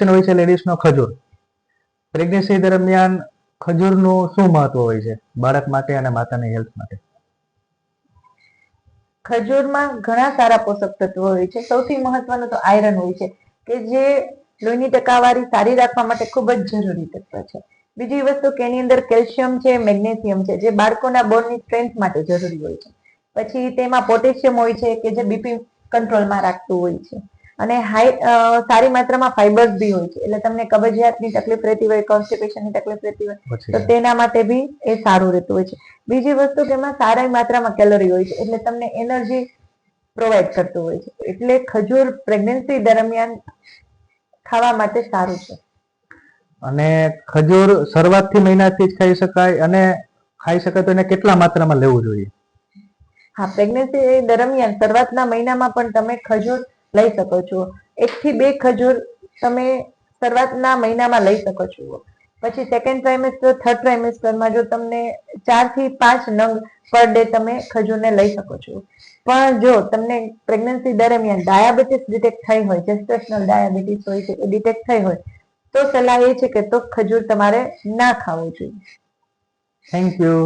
હોય છે લેડીઝનો ખજૂર. પ્રેગ્નન્સી દરમિયાન ખજૂરનું શું મહત્વ હોય છે બાળક માટે અને માતાની હેલ્થ માટે? ખજૂરમાં ઘણા સારા પોષક તત્વો હોય છે. સૌથી મહત્વનું તો આયરન હોય છે કે જે લોહીની ટકાવારી સારી રાખવા માટે ખૂબ જ જરૂરી તત્વ છે. બીજી વસ્તુ કે એની અંદર કેલ્શિયમ છે, મેગ્નેશિયમ છે, જે બાળકોના બોનની સ્ટ્રેન્થ માટે જરૂરી હોય છે. પછી તેમાં પોટેશિયમ હોય છે કે જે બીપી કંટ્રોલમાં રાખતું હોય છે. અને સારી માત્રામાં ફાઈબર્સ બી હોય છે, એટલે તમને કબજિયાતની તકલીફ રહેતી હોય, કોન્સ્ટિપેશનની તકલીફ રહેતી હોય તો તેના માટે બી એ સારું રહેતું હોય છે. બીજી વસ્તુ કે એમાં સારી માત્રામાં કેલરી હોય છે, એટલે તમને એનર્જી પ્રોવાઈડ કરતું હોય છે. એટલે ખજૂર પ્રેગ્નન્સી દરમિયાન ખાવા માટે સારું છે. અને ખજૂર શરૂઆતથી મહિનાથી જ ખાઈ શકાય, અને ખાઈ શકાય તો એને કેટલા માત્રામાં લેવું જોઈએ? હા, પ્રેગ્નન્સી દરમિયાન શરૂઆતના મહિનામાં પણ તમે ખજૂર લઈ શકો છો. 1 થી 2 ખજૂર તમે શરૂઆતના મહિનામાં લઈ શકો છો. પછી સેકન્ડ ટ્રાઇમેસ્ટર, થર્ડ ટ્રાઇમેસ્ટરમાં જો તમને 4 થી 5 નંગ પર ડે તમે ખજૂરને લઈ શકો છો. પણ જો તમને પ્રેગ્નન્સી દરમિયાન ડાયાબિટીસ ડિટેક્ટ થઈ હોય, જેસ્ટેશનલ ડાયાબિટીસ હોય છે એ ડિટેક્ટ થઈ હોય તો સલાહ એ છે કે તો ખજૂર તમારે ના ખાવું જોઈએ. Thank you.